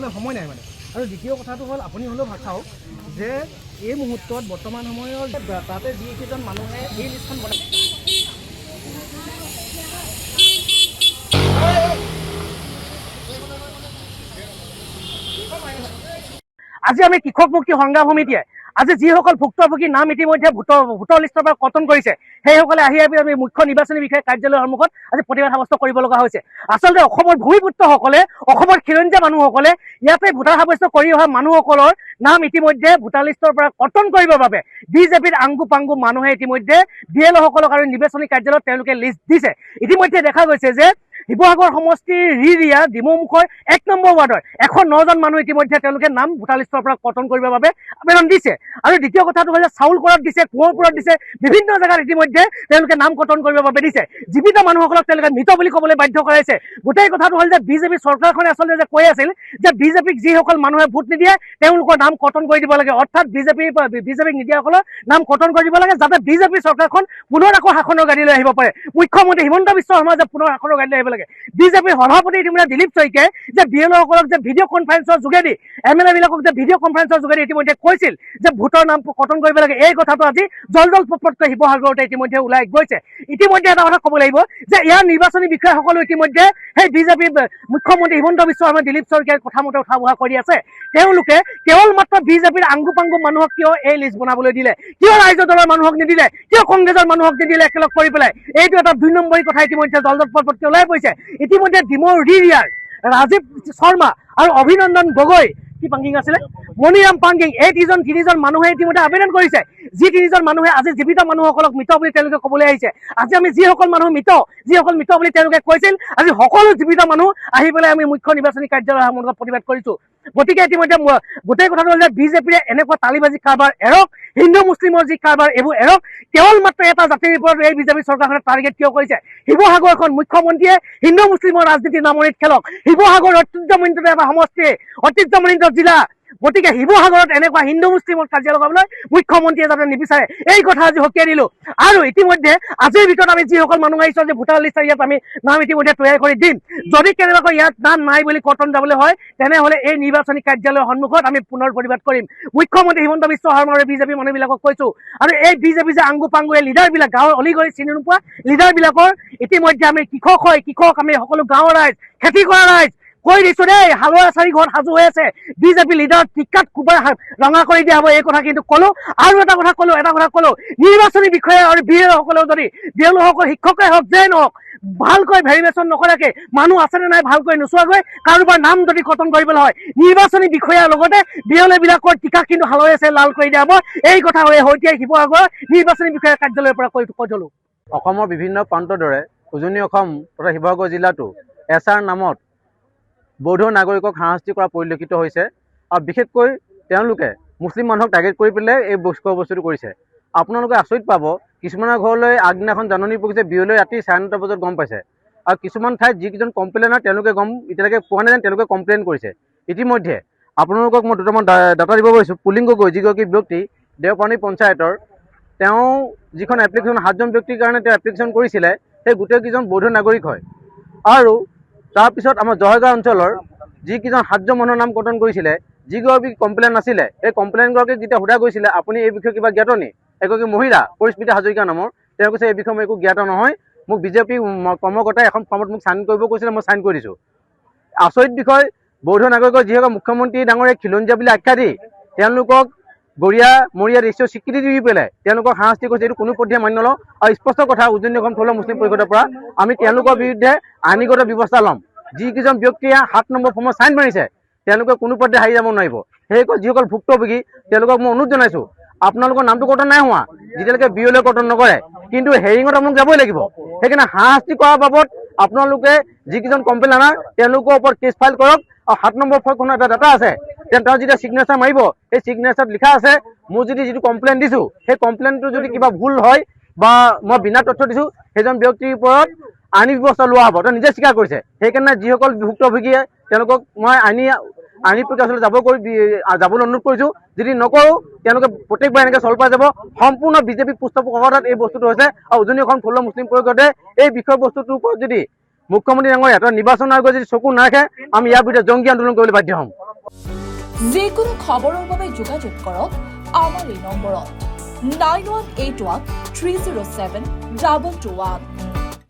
কৰিবলৈ সময় নাই মানে। আৰু দ্বিতীয় কথাটো হ'ল আপুনি হ'লেও চাওক যে এই মুহূৰ্তত বৰ্তমান সময়ৰ তাতে যিকেইজন মানুহে এই লিষ্টখন বনাই আজি আমি কৃষক মুক্তি সংগ্ৰাম সমিতিয়ে আজি যিসকল ভুক্তভোগীৰ নাম ইতিমধ্যে ভোটৰ লিষ্টৰ পৰা কৰ্তন কৰিছে সেইসকলে আহি আমি মুখ্য নিৰ্বাচনী বিষয়া কাৰ্যালয়ৰ সন্মুখত আজি প্ৰতিবাদ সাব্যস্ত কৰিব লগা হৈছে। আচলতে অসমৰ ভূমিপুত্ৰসকলে অসমৰ খিলঞ্জীয়া মানুহসকলে ইয়াতে ভোটাৰ সাব্যস্ত কৰি অহা মানুহসকলৰ নাম ইতিমধ্যে ভোটাৰ লিষ্টৰ পৰা কৰ্তন কৰিবৰ বাবে বিজেপিৰ আংগু পাংগু মানুহে ইতিমধ্যে BLOসকলক আৰু নিৰ্বাচনী কাৰ্যালয়ত তেওঁলোকে লিষ্ট দিছে। ইতিমধ্যে দেখা গৈছে যে শিৱসাগৰ সমষ্টিৰ ৰিৰিয়া ডিমৌমুখৰ 1 নম্বৰ ৱাৰ্ডৰ 109 জন মানুহ ইতিমধ্যে তেওঁলোকে নাম ভোটাৰ লিষ্টৰ পৰা কৰ্তন কৰিবৰ বাবে আবেদন দিছে। আৰু দ্বিতীয় কথাটো হ'ল যে চাউলকৰত দিছে, কোঁৱৰপুৰত দিছে, বিভিন্ন জেগাত ইতিমধ্যে তেওঁলোকে নাম কৰ্তন কৰিবৰ বাবে দিছে। জীৱিত মানুহসকলক তেওঁলোকে মৃত বুলি ক'বলৈ বাধ্য কৰাইছে। গোটেই কথাটো হ'ল যে বিজেপি চৰকাৰখনে আচলতে যে কৈ আছিল যে বিজেপিক যিসকল মানুহে ভোট নিদিয়ে তেওঁলোকৰ নাম কৰ্তন কৰি দিব লাগে, অৰ্থাৎ বিজেপিক নিদিয়াসকলৰ নাম কৰ্তন কৰি দিব লাগে যাতে বিজেপি চৰকাৰখন পুনৰ আকৌ শাসনৰ গাড়ীলৈ আহিব পাৰে। মুখ্যমন্ত্ৰী হিমন্ত বিশ্ব শৰ্মা যে পুনৰ শাসনৰ গাড়ীলৈ আহিব লাগে। বিজেপিৰ সভাপতি ইতিমধ্যে দিলীপ শইকীয়াই যে BLOসকলক যে ভিডিঅ' কনফাৰেন্সৰ যোগেদি MLA বিলাকক যে ভিডিঅ' কনফাৰেন্সৰ যোগেদি ইতিমধ্যে কৈছিল যে ভোটৰ নাম কৰ্তন কৰিব লাগে, এই কথাটো আজি জলজল পটপটকৈ শিৱসাগৰতে ইতিমধ্যে ওলাই গৈছে। ইতিমধ্যে এটা কথা ক'ব লাগিব যে ইয়াৰ নিৰ্বাচনী বিষয়াসকলো ইতিমধ্যে সেই বিজেপি মুখ্যমন্ত্ৰী হিমন্ত বিশ্ব শৰ্মা দিলীপ শইকীয়াৰ কথা মতে উঠা বহা কৰি আছে। তেওঁলোকে কেৱল মাত্ৰ বিজেপিৰ আংগু পাংগু মানুহক কিয় এই লিষ্ট বনাবলৈ দিলে, কিয় ৰাইজৰ দলৰ মানুহক নিদিলে, কিয় কংগ্ৰেছৰ মানুহক নিদিলে একেলগ কৰি পেলাই, এইটো এটা 2 নম্বৰী কথা ইতিমধ্যে জলজল পটপটকৈ ওলাই পৰিছে। ইতিমধ্যে ডিমৌৰ ৰিৰিয়াৰ ৰাজীৱ শৰ্মা আৰু অভিনন্দন গগৈ কি পাংগিং আছিলে মণিৰাম পাংগিং এই তিনিজন মানুহে ইতিমধ্যে আবেদন কৰিছে। যি 3জন মানুহে আজি জীৱিত মানুহসকলক মৃত বুলি তেওঁলোকে ক'বলৈ আহিছে। আজি আমি যিসকল মৃত বুলি তেওঁলোকে কৈছিল, আজি সকলো জীৱিত মানুহ আহি পেলাই আমি মুখ্য নিৰ্বাচনী কাৰ্যালয়ৰ সন্মুখত প্ৰতিবাদ কৰিছো। গতিকে ইতিমধ্যে গোটেই কথাটো হ'ল যে বিজেপিয়ে এনেকুৱা তালিবাজি কাৰবাৰ এৰক, হিন্দু মুছলিমৰ যি কাৰবাৰ এইবোৰ এৰক। কেৱল মাত্ৰ এটা জাতিৰ ওপৰত এই বিজেপি চৰকাৰখনে টাৰ্গেট কিয় কৰিছে? শিৱসাগৰখন মুখ্যমন্ত্ৰীয়ে হিন্দু মুছলিমৰ ৰাজনীতিৰ নামনিত খেলক। শিৱসাগৰ ঐতিহ্যমণ্ডিত এটা সমষ্টি, ঐতিহ্যমণ্ডিত জিলা। গতিকে শিৱসাগৰত এনেকুৱা হিন্দু মুছলিমৰ কাজিয়া লগাবলৈ মুখ্যমন্ত্ৰীয়ে যাতে নিবিচাৰে এই কথা আজি সকীয়াই দিলো। আৰু ইতিমধ্যে আজিৰ ভিতৰত আমি যিসকল মানুহ আহিছো যে ভোটাৰ লিষ্ট ইয়াত আমি নাম ইতিমধ্যে তৈয়াৰ কৰি দিম। যদি কেনেবাকৈ ইয়াত নাম নাই বুলি কৰ্তন যাবলৈ হয় তেনেহ'লে এই নিৰ্বাচনী কাৰ্যালয়ৰ সন্মুখত আমি পুনৰ প্ৰতিবাদ কৰিম। মুখ্যমন্ত্ৰী হিমন্ত বিশ্ব শৰ্মা আৰু বিজেপি মানুহবিলাকক কৈছো। আৰু এই বিজেপি যে আংগু পাংগু এই লিডাৰবিলাক গাঁৱৰ অলিগলি চিনি নোপোৱা লিডাৰবিলাকৰ ইতিমধ্যে আমি কৃষক আমি সকলো গাঁৱৰ ৰাইজ, খেতি কৰা ৰাইজ কৈ দিছো দেই, হালোৱা 4 ঘৰত সাজু হৈ আছে। বিজেপি লিডাৰ টিকাত কোবাই ৰঙা কৰি দিয়া হ'ব এই কথা কিন্তু ক'লো। আৰু এটা কথা ক'লো নিৰ্বাচনী বিষয়া আৰু BLOসকলেও যদি BLOসকল শিক্ষকে হওক যেই নহওক ভালকৈ ভেৰিফিকেশ্যন নকৰাকে মানুহ আছেনে নাই ভালকৈ নোচোৱাকৈ কাৰোবাৰ নাম যদি কৰ্তন কৰিবলৈ হয় নিৰ্বাচনী বিষয়াৰ লগতে BLOবিলাকৰ টিকা কিন্তু হালুৱাই আছে লাল কৰি দিয়া হ'ব। এই কথা সৈতে শিৱসাগৰ নিৰ্বাচনী বিষয়াৰ কাৰ্যালয়ৰ পৰা কৈ থলো। অসমৰ বিভিন্ন প্ৰান্তৰ দৰে উজনি অসম তথা শিৱসাগৰ জিলাতো SR নামত বৌদ্ধ নাগৰিকক হাৰাশাস্তি কৰা পৰিলক্ষিত হৈছে। আৰু বিশেষকৈ তেওঁলোকে মুছলিম মানুহক টাৰ্গেট কৰি পেলাই এই বস্তুটো কৰিছে। আপোনালোকে আচৰিত পাব, কিছুমানৰ ঘৰলৈ আগদিনাখন জাননী পকিছে, বিয়লৈ ৰাতি 9:30 বজাত গম পাইছে। আৰু কিছুমান ঠাইত যিকেইজন কমপ্লেইনাৰ তেওঁলোকে এতিয়ালৈকে পোৱা নাই, তেওঁলোকে কমপ্লেইন কৰিছে। ইতিমধ্যে আপোনালোকক মই দুটামান ডাটা দিব পাৰিছোঁ। পুলিং গগৈ যিগৰাকী ব্যক্তি দেওপানী পঞ্চায়তৰ, তেওঁ যিখন এপ্লিকেশ্যন 7জন ব্যক্তিৰ কাৰণে তেওঁ এপ্লিকেশ্যন কৰিছিলে সেই গোটেইকেইজন বৌদ্ধ নাগৰিক হয়। আৰু তাৰপিছত আমাৰ জয়গাঁও অঞ্চলৰ যিকেইজন 7জন মানুহৰ নাম কৰ্তন কৰিছিলে, যিগৰাকী কমপ্লেইন নাছিলে, এই কমপ্লেইনগৰাকীক যেতিয়া সোধা গৈছিলে আপুনি এই বিষয়ে কিবা জ্ঞাত নি, এগৰাকী মহিলা পৰিস্মিতা হাজৰিকা নামৰ, তেওঁ কৈছে এই বিষয়ে মই একো জ্ঞাত নহয়, মোক বিজেপি কৰ্মকৰ্তাই এখন ফৰ্মত মোক চাইন কৰিব কৈছিলে, মই চাইন কৰি দিছোঁ। আচৰিত বিষয়, বৌদ্ধ নাগৰিকৰ যিসকল মুখ্যমন্ত্ৰী ডাঙৰীয়ে খিলঞ্জীয়া বুলি আখ্যা দি তেওঁলোকক গৰিয়া মৰিয়া দৃশ্য স্বীকৃতি দি পেলাই তেওঁলোকক শাস্তি কৰিছে। এইটো কোনো পধ্যে মান্য নলওঁ। আৰু স্পষ্ট কথা, উজনি অসম থলুৱা মুছলিম পৰিষদৰ পৰা আমি তেওঁলোকৰ বিৰুদ্ধে আইনীগত ব্যৱস্থা ল'ম। যিকেইজন ব্যক্তিয়ে 7 নম্বৰ ফৰ্মত চাইন মাৰিছে তেওঁলোকে কোনো পধ্যে হাৰি যাব নোৱাৰিব। সেইসকল যিসকল ভুক্তভোগী তেওঁলোকক মই অনুৰোধ জনাইছোঁ, আপোনালোকৰ নামটো কৰ্তন নাই হোৱা যেতিয়ালৈকে BLO কৰ্তন নকৰে, কিন্তু হেৰিঙত আপোনালোক যাবই লাগিব। সেইকাৰণে হাৰাশাস্তি কৰাৰ বাবদ আপোনালোকে যিকেইজন কমপ্লেইনাৰ তেওঁলোকৰ ওপৰত কেছ ফাইল কৰক। আৰু 7 নম্বৰ ফৰ্মখনৰ এটা ডাটা আছে, তেওঁ যেতিয়া চিগনেচাৰ মাৰিব সেই চিগনেচাৰত লিখা আছে মোৰ যিটো কমপ্লেইন দিছোঁ সেই কমপ্লেইনটো যদি কিবা ভুল হয় বা মই বিনা তথ্য দিছোঁ সেইজন ব্যক্তিৰ ওপৰত আইনী ব্যৱস্থা লোৱা হ'ব। তেওঁ নিজে স্বীকাৰ কৰিছে। সেইকাৰণে যিসকল ভুক্তভোগীয়ে তেওঁলোকক মই আইনী প্ৰক্ৰিয়া যাবলৈ অনুৰোধ কৰিছোঁ। যদি নকৰোঁ তেওঁলোকে প্ৰত্যেকবাৰ এনেকৈ চল পাই যাব। সম্পূৰ্ণ বিজেপি পৃষ্ঠপোষকতাত এই বস্তুটো হৈছে। আৰু উজনি অসম থলুৱা মুছলিম পৰিষদে এই বিষয়বস্তুটোৰ ওপৰত যদি মুখ্যমন্ত্ৰী ডাঙৰীয়া নিৰ্বাচন আয়োগে যদি চকু নাৰাখে আমি ইয়াৰ বিৰুদ্ধে জংগী আন্দোলন কৰিবলৈ বাধ্য হ'ম। যিকোনো খবৰৰ বাবে যোগাযোগ কৰক আমাৰ এই নম্বৰত 9181 307 221